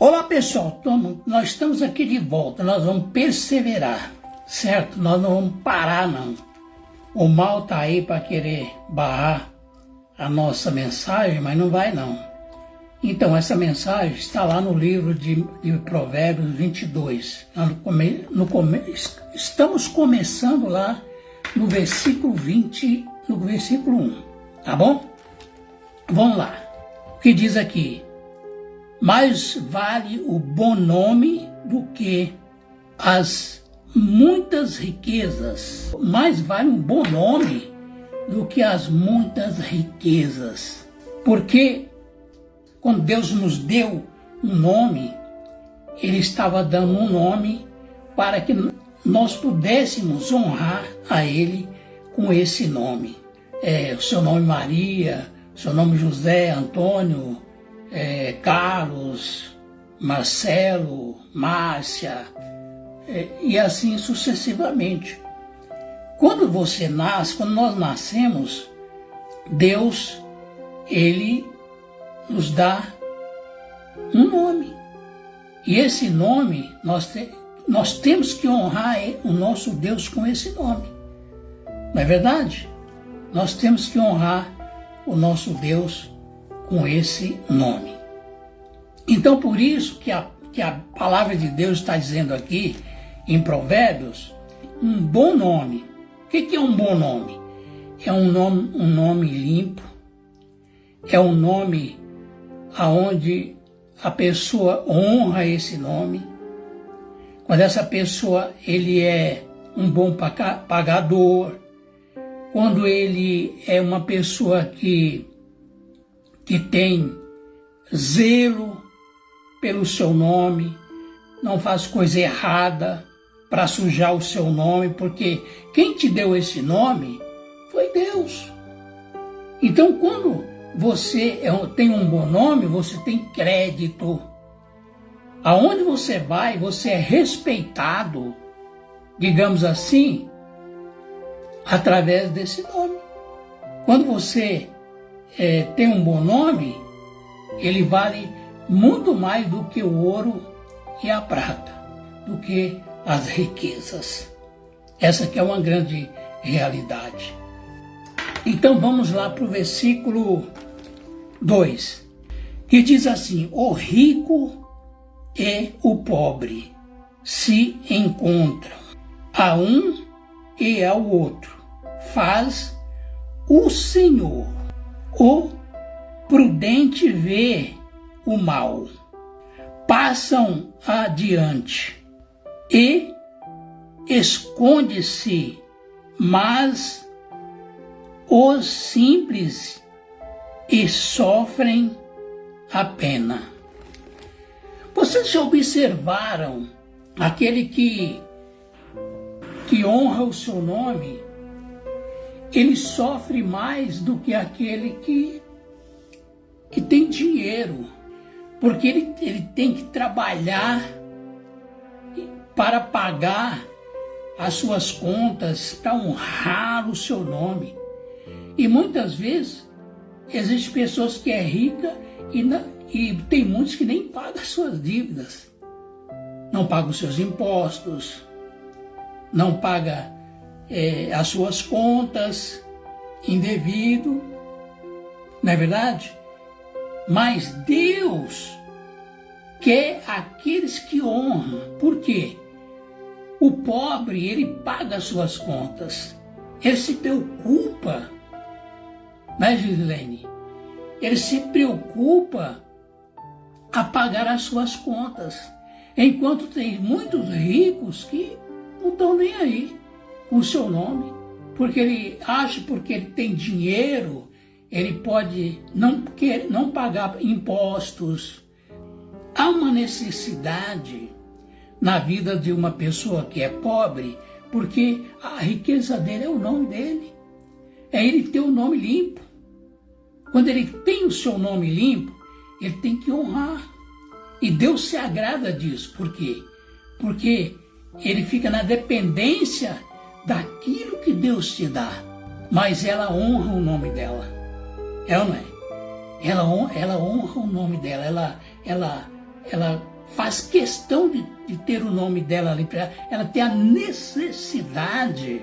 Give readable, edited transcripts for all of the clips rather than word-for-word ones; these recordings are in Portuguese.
Olá pessoal, nós estamos aqui de volta, nós vamos perseverar, certo? Nós não vamos parar não. O mal está aí para querer barrar a nossa mensagem, mas não vai não. Então essa mensagem está lá no livro de Provérbios 22. Estamos começando lá no versículo 20, no versículo 1, tá bom? Vamos lá. O que diz aqui? Mais vale o bom nome do que as muitas riquezas. Mais vale um bom nome do que as muitas riquezas. Porque quando Deus nos deu um nome, Ele estava dando um nome para que nós pudéssemos honrar a Ele com esse nome. O seu nome Maria, o seu nome José, Antônio, Carlos, Marcelo, Márcia, e assim sucessivamente. Quando nós nascemos, Deus, Ele nos dá um nome. E esse nome, nós temos que honrar o nosso Deus com esse nome. Não é verdade? Nós temos que honrar o nosso Deus com esse nome. Então, por isso que a palavra de Deus está dizendo aqui, em Provérbios, um bom nome. O que é um bom nome? É um nome limpo, é um nome aonde a pessoa honra esse nome. Quando essa pessoa, ele é um bom pagador, quando ele é uma pessoa que tem zelo pelo seu nome, não faz coisa errada para sujar o seu nome, porque quem te deu esse nome foi Deus. Então, quando você tem um bom nome, você tem crédito. Aonde você vai, você é respeitado, digamos assim, através desse nome. Quando você tem um bom nome, ele vale muito mais do que o ouro e a prata, do que as riquezas. Essa que é uma grande realidade. Então vamos lá para o versículo 2, que diz assim: o rico e o pobre se encontram, a um e ao outro faz o Senhor. O prudente vê o mal, passam adiante e esconde-se, mas os simples e sofrem a pena. Vocês já observaram aquele que honra o seu nome? Ele sofre mais do que aquele que tem dinheiro, porque ele tem que trabalhar para pagar as suas contas, para honrar o seu nome. E muitas vezes existem pessoas que é rica e tem muitos que nem pagam as suas dívidas, não pagam os seus impostos, não pagam as suas contas indevido, não é verdade? Mas Deus quer aqueles que honram. Por quê? O pobre, ele paga as suas contas, ele se preocupa, né, Gislene? Ele se preocupa a pagar as suas contas, enquanto tem muitos ricos que não estão nem aí com o seu nome, porque ele acha, porque ele tem dinheiro, ele pode não pagar impostos. Há uma necessidade na vida de uma pessoa que é pobre, porque a riqueza dele é o nome dele, é ele ter o nome limpo. Quando ele tem o seu nome limpo, ele tem que honrar. E Deus se agrada disso. Por quê? Porque ele fica na dependência daquilo que Deus te dá. Mas ela honra o nome dela. É ou não é? Ela honra o nome dela. Ela ela faz questão de ter o nome dela ali, ela tem a necessidade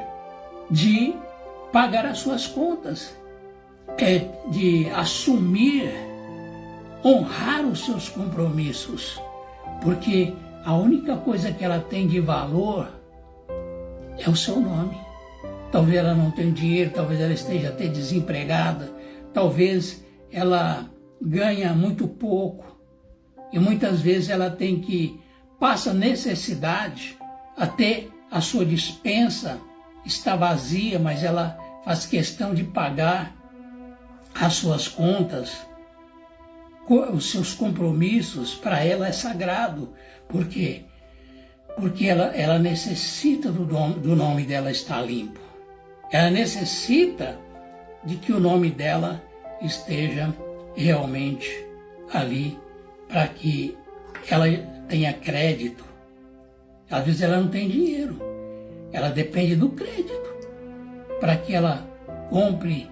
de pagar as suas contas, de assumir, honrar os seus compromissos, porque a única coisa que ela tem de valor é o seu nome. Talvez ela não tenha dinheiro, talvez ela esteja até desempregada, talvez ela ganha muito pouco e muitas vezes ela passa necessidade, até a sua despensa está vazia, mas ela faz questão de pagar as suas contas, os seus compromissos. Para ela é sagrado. Por quê? Porque ela necessita do nome dela estar limpo. Ela necessita de que o nome dela esteja realmente ali para que ela tenha crédito. Às vezes ela não tem dinheiro, ela depende do crédito para que ela compre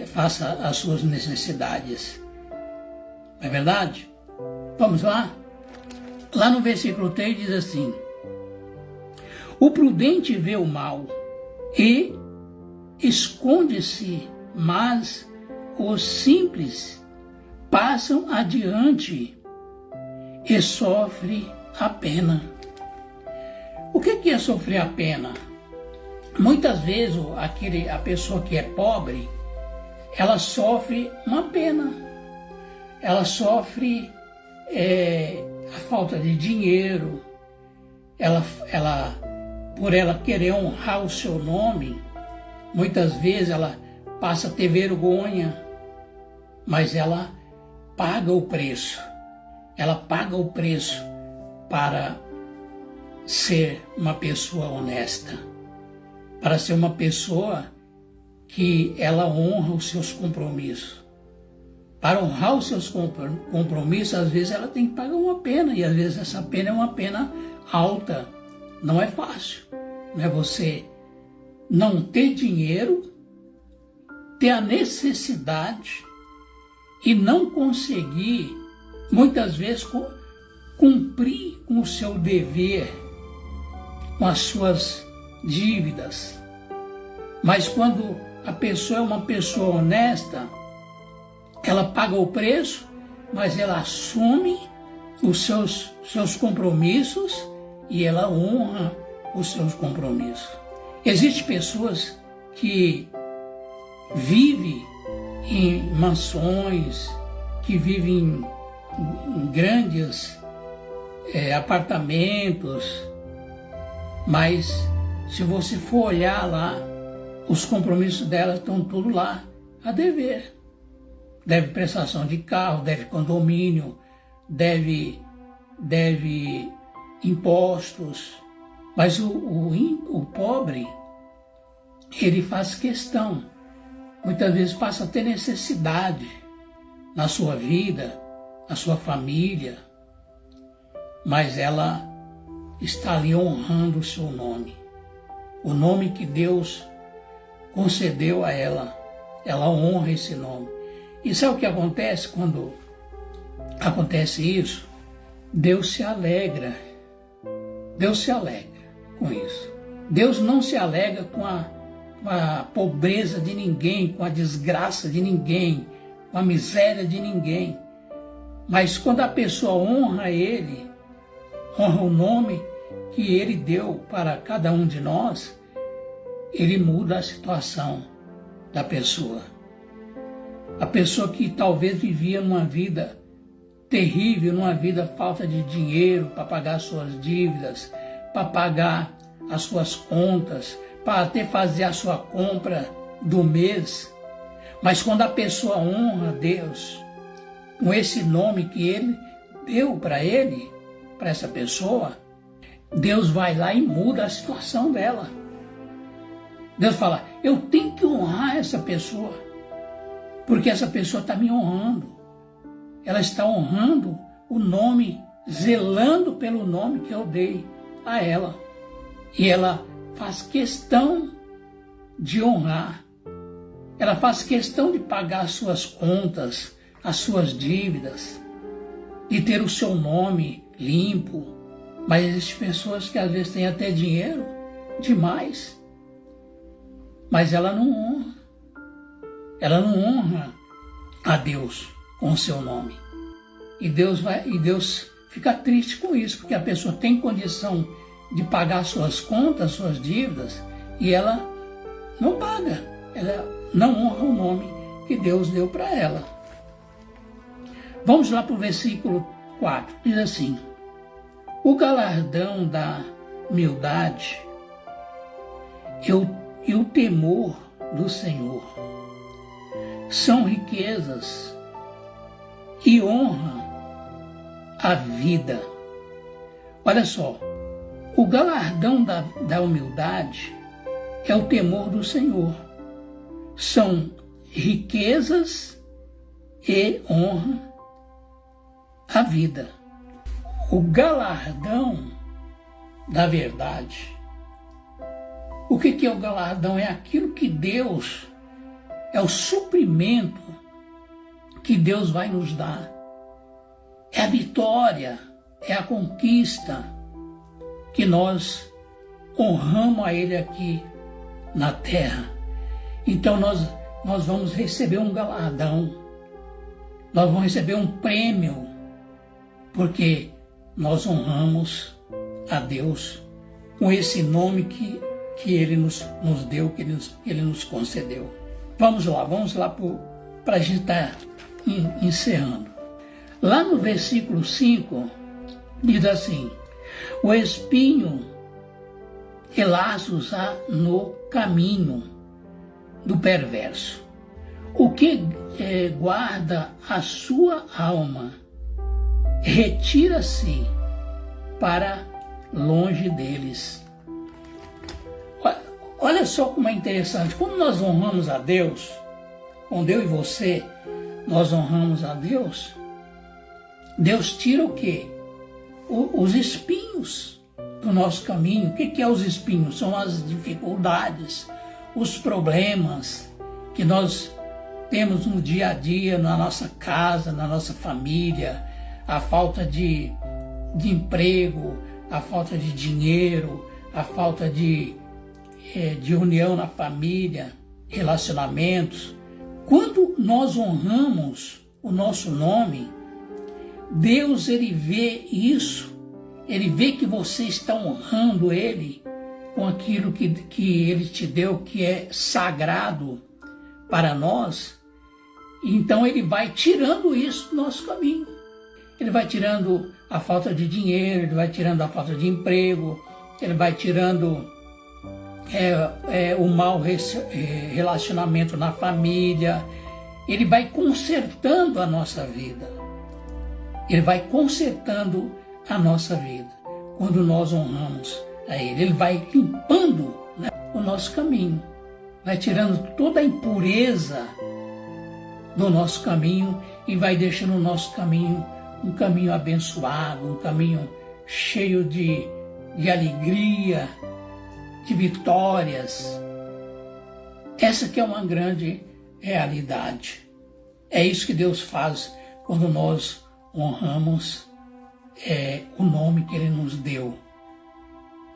faça as suas necessidades. Não é verdade? Vamos lá? Lá no versículo 3 diz assim: o prudente vê o mal e esconde-se, mas os simples passam adiante e sofrem a pena. O que é sofrer a pena? Muitas vezes a pessoa que é pobre, ela sofre uma pena. Ela sofre a falta de dinheiro. Por ela querer honrar o seu nome, muitas vezes ela passa a ter vergonha, mas ela paga o preço. Ela paga o preço para ser uma pessoa honesta, para ser uma pessoa que ela honra os seus compromissos. Para honrar os seus compromissos, às vezes ela tem que pagar uma pena, e às vezes essa pena é uma pena alta. Não é fácil, não é você não ter dinheiro, ter a necessidade e não conseguir, muitas vezes, cumprir com o seu dever, com as suas dívidas. Mas quando a pessoa é uma pessoa honesta, ela paga o preço, mas ela assume os seus compromissos e ela honra os seus compromissos. Existem pessoas que vivem em mansões, que vivem em grandes apartamentos, mas se você for olhar lá, os compromissos dela estão tudo lá a dever. Deve prestação de carro, deve condomínio, deve impostos. Mas o pobre, ele faz questão, muitas vezes passa a ter necessidade na sua vida, na sua família, mas ela está ali honrando o seu nome, o nome que Deus concedeu a ela. Ela honra esse nome. E sabe o que acontece quando acontece isso? Deus se alegra. Deus se alegra com isso. Deus não se alegra com a pobreza de ninguém, com a desgraça de ninguém, com a miséria de ninguém. Mas quando a pessoa honra Ele, honra o nome que Ele deu para cada um de nós, Ele muda a situação da pessoa. A pessoa que talvez vivia numa vida terrível, numa vida falta de dinheiro para pagar suas dívidas, para pagar as suas contas, para até fazer a sua compra do mês. Mas quando a pessoa honra Deus com esse nome que Ele deu para essa pessoa, Deus vai lá e muda a situação dela. Deus fala: eu tenho que honrar essa pessoa, porque essa pessoa está me honrando. Ela está honrando o nome, zelando pelo nome que eu dei a ela. E ela faz questão de honrar. Ela faz questão de pagar as suas contas, as suas dívidas. de ter o seu nome limpo. Mas existem pessoas que às vezes têm até dinheiro demais, mas ela não honra. Ela não honra a Deus com o seu nome. E Deus fica triste com isso, porque a pessoa tem condição de pagar suas contas, suas dívidas, e ela não paga. Ela não honra o nome que Deus deu para ela. Vamos lá para o versículo 4. Diz assim: o galardão da humildade e o temor do Senhor são riquezas e honra a vida. Olha só, o galardão da humildade é o temor do Senhor. São riquezas e honra a vida. O galardão da verdade. O que é o galardão? É aquilo que Deus, é o suprimento que Deus vai nos dar. É a vitória, é a conquista que nós honramos a Ele aqui na terra. Então nós vamos receber um galardão, nós vamos receber um prêmio, porque nós honramos a Deus com esse nome que Ele nos deu, que Ele nos concedeu. Vamos lá para a gente estar encerrando. Lá no versículo 5, diz assim: o espinho e laços há no caminho do perverso. O que guarda a sua alma retira-se para longe deles. Olha só como é interessante. Quando nós honramos a Deus, quando eu e você, nós honramos a Deus, Deus tira o quê? Os espinhos do nosso caminho. O que é os espinhos? São as dificuldades, os problemas que nós temos no dia a dia, na nossa casa, na nossa família, a falta de emprego, a falta de dinheiro, a falta de união na família, relacionamentos. Quando nós honramos o nosso nome, Deus, Ele vê isso, Ele vê que você está honrando Ele com aquilo que Ele te deu, que é sagrado para nós. Então Ele vai tirando isso do nosso caminho. Ele vai tirando a falta de dinheiro, Ele vai tirando a falta de emprego, Ele vai tirando o mau relacionamento na família. Ele vai consertando a nossa vida. Ele vai consertando a nossa vida quando nós honramos a Ele. Ele vai limpando, né, o nosso caminho, vai tirando toda a impureza do nosso caminho e vai deixando o nosso caminho um caminho abençoado, um caminho cheio de alegria, de vitórias. Essa que é uma grande realidade. É isso que Deus faz quando nós honramos o nome que Ele nos deu.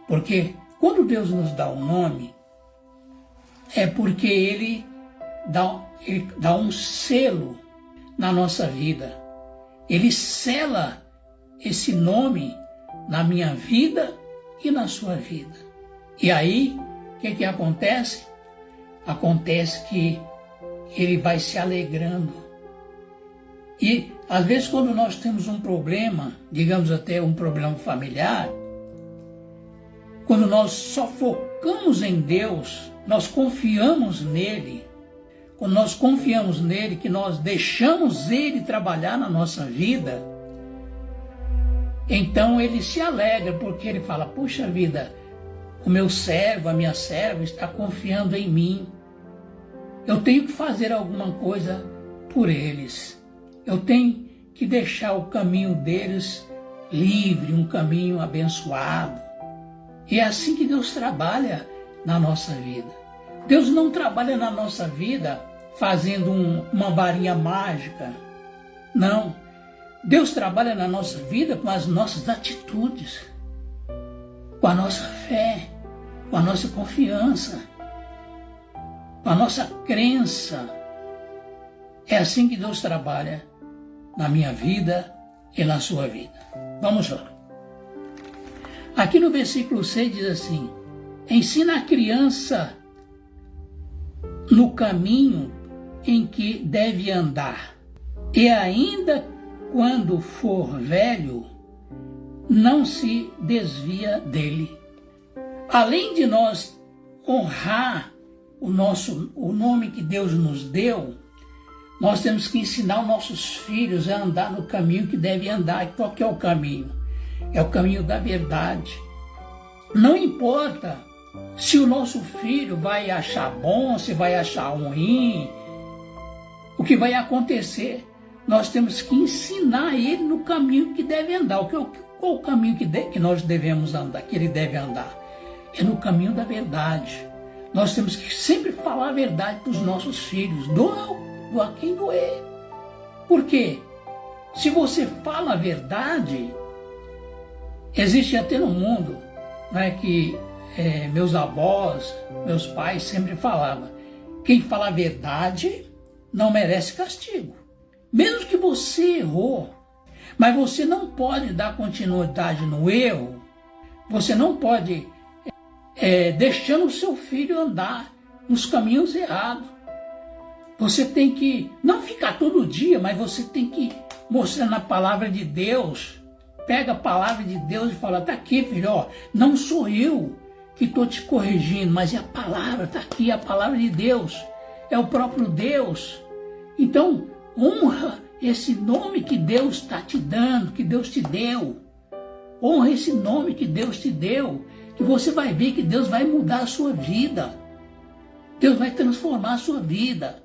Porque quando Deus nos dá um nome, é porque Ele dá um selo na nossa vida. Ele sela esse nome na minha vida e na sua vida. E aí, o que acontece? Acontece que Ele vai se alegrando. E, às vezes, quando nós temos um problema, digamos até um problema familiar, quando nós só focamos em Deus, nós confiamos nele, quando nós confiamos nele, que nós deixamos Ele trabalhar na nossa vida, então Ele se alegra, porque Ele fala: puxa vida, o meu servo, a minha serva está confiando em mim. Eu tenho que fazer alguma coisa por eles. Eu tenho que deixar o caminho deles livre, um caminho abençoado. E é assim que Deus trabalha na nossa vida. Deus não trabalha na nossa vida fazendo uma varinha mágica. Não. Deus trabalha na nossa vida com as nossas atitudes, com a nossa fé, com a nossa confiança, com a nossa crença. É assim que Deus trabalha na minha vida e na sua vida. Vamos lá. Aqui no versículo 6 diz assim: ensina a criança no caminho em que deve andar, e ainda quando for velho, não se desvia dele. Além de nós honrar o nome que Deus nos deu, nós temos que ensinar os nossos filhos a andar no caminho que deve andar. E qual que é o caminho? É o caminho da verdade. Não importa se o nosso filho vai achar bom, se vai achar ruim, o que vai acontecer, nós temos que ensinar ele no caminho que deve andar. Qual o caminho que nós devemos andar, que ele deve andar? É no caminho da verdade. Nós temos que sempre falar a verdade para os nossos filhos, doa quem doer. Por quê? Se você fala a verdade, existe até no mundo, né, que meus avós, meus pais sempre falavam: quem fala a verdade não merece castigo. Mesmo que você errou, mas você não pode dar continuidade no erro, você não pode deixando o seu filho andar nos caminhos errados. Você tem que não ficar todo dia, mas você tem que mostrar na palavra de Deus. Pega a palavra de Deus e fala: tá aqui, filho, ó, não sou eu que estou te corrigindo, mas é a palavra, tá aqui, a palavra de Deus, é o próprio Deus. Então, honra esse nome que Deus está te dando, que Deus te deu. Honra esse nome que Deus te deu, que você vai ver que Deus vai mudar a sua vida. Deus vai transformar a sua vida.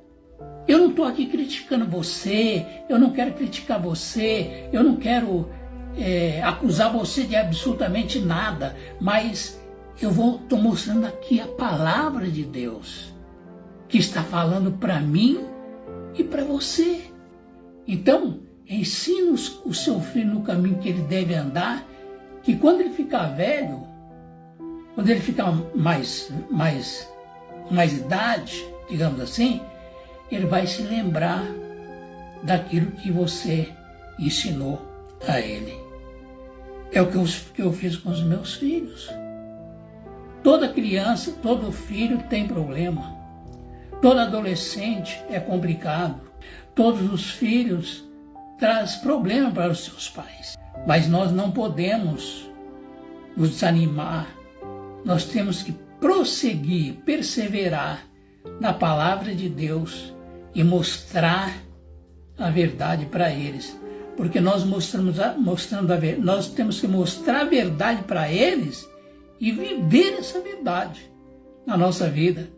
Eu não estou aqui criticando você, eu não quero criticar você, eu não quero acusar você de absolutamente nada, mas eu estou mostrando aqui a palavra de Deus, que está falando para mim e para você. Então, ensina o seu filho no caminho que ele deve andar, que quando ele ficar velho, quando ele ficar mais idade, digamos assim, ele vai se lembrar daquilo que você ensinou a ele. É o que eu fiz com os meus filhos. Toda criança, todo filho tem problema. Todo adolescente é complicado. Todos os filhos trazem problema para os seus pais. Mas nós não podemos nos desanimar. Nós temos que prosseguir, perseverar na palavra de Deus e mostrar a verdade para eles. Porque nós nós temos que mostrar a verdade para eles e viver essa verdade na nossa vida.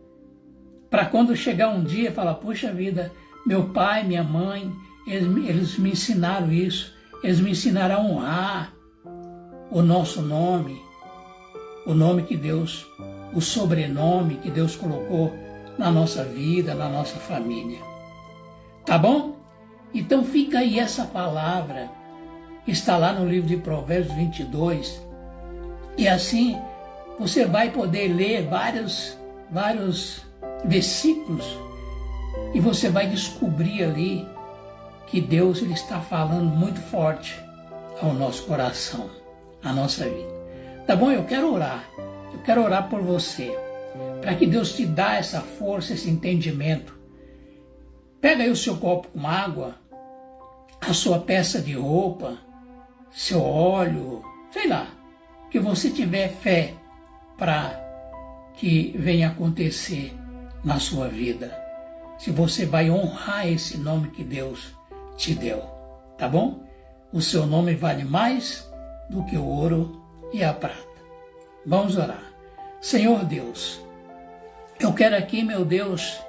Para quando chegar um dia, falar: poxa vida, meu pai, minha mãe, eles me ensinaram isso, eles me ensinaram a honrar o nosso nome, o nome que Deus, o sobrenome que Deus colocou na nossa vida, na nossa família. Tá bom? Então fica aí essa palavra que está lá no livro de Provérbios 22. E assim você vai poder ler vários versículos e você vai descobrir ali que Deus ele está falando muito forte ao nosso coração, à nossa vida. Tá bom? Eu quero orar por você, para que Deus te dê essa força, esse entendimento. Pega aí o seu copo com água, a sua peça de roupa, seu óleo, sei lá, que você tiver fé para que venha acontecer na sua vida. Se você vai honrar esse nome que Deus te deu, tá bom? O seu nome vale mais do que o ouro e a prata. Vamos orar. Senhor Deus, eu quero aqui, meu Deus,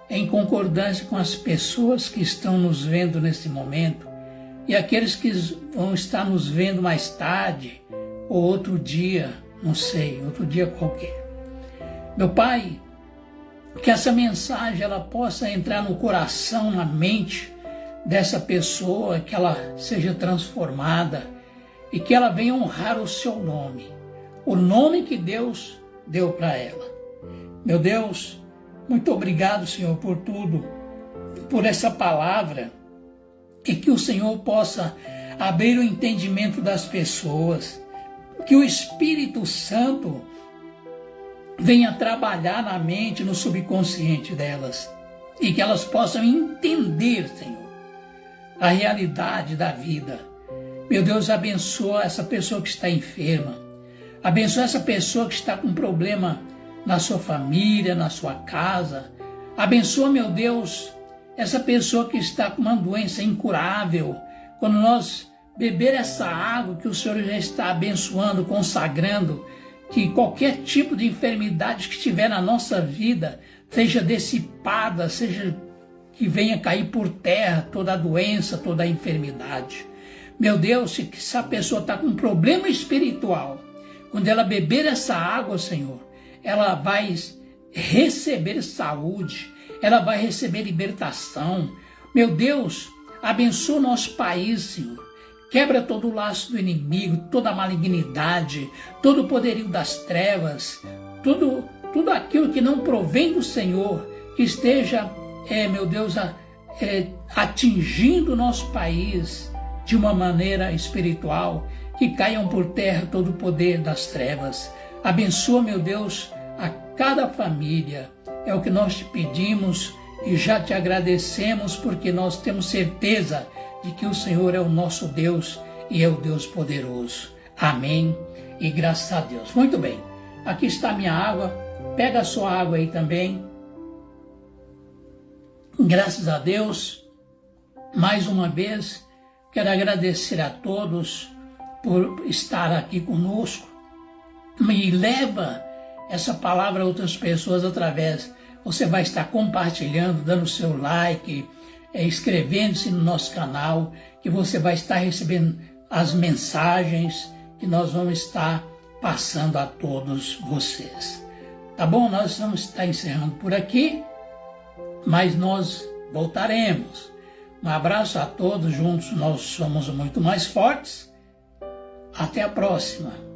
em concordância com as pessoas que estão nos vendo nesse momento e aqueles que vão estar nos vendo mais tarde ou outro dia, não sei, outro dia qualquer. Meu Pai, que essa mensagem ela possa entrar no coração, na mente dessa pessoa, que ela seja transformada e que ela venha honrar o seu nome, o nome que Deus deu para ela. Meu Deus, muito obrigado, Senhor, por tudo, por essa palavra, e que o Senhor possa abrir o entendimento das pessoas, que o Espírito Santo venha trabalhar na mente, no subconsciente delas, e que elas possam entender, Senhor, a realidade da vida. Meu Deus, abençoa essa pessoa que está enferma, abençoa essa pessoa que está com problema na sua família, na sua casa. Abençoa, meu Deus, essa pessoa que está com uma doença incurável. Quando nós beber essa água que o Senhor já está abençoando, consagrando, que qualquer tipo de enfermidade que estiver na nossa vida seja dissipada, seja que venha cair por terra toda a doença, toda a enfermidade. Meu Deus, se essa pessoa está com um problema espiritual, quando ela beber essa água, Senhor, ela vai receber saúde, ela vai receber libertação. Meu Deus, abençoa o nosso país, Senhor. Quebra todo o laço do inimigo, toda a malignidade, todo o poderio das trevas, tudo aquilo que não provém do Senhor, que esteja, meu Deus, atingindo o nosso país de uma maneira espiritual, que caiam por terra todo o poder das trevas. Abençoa, meu Deus, a cada família. É o que nós te pedimos e já te agradecemos, porque nós temos certeza de que o Senhor é o nosso Deus e é o Deus poderoso. Amém e graças a Deus. Muito bem, aqui está a minha água. Pega a sua água aí também. Graças a Deus, mais uma vez, quero agradecer a todos por estar aqui conosco. Me leva essa palavra a outras pessoas através. Você vai estar compartilhando, dando seu like, inscrevendo-se no nosso canal, que você vai estar recebendo as mensagens que nós vamos estar passando a todos vocês. Tá bom? Nós vamos estar encerrando por aqui, mas nós voltaremos. Um abraço a todos, juntos nós somos muito mais fortes. Até a próxima.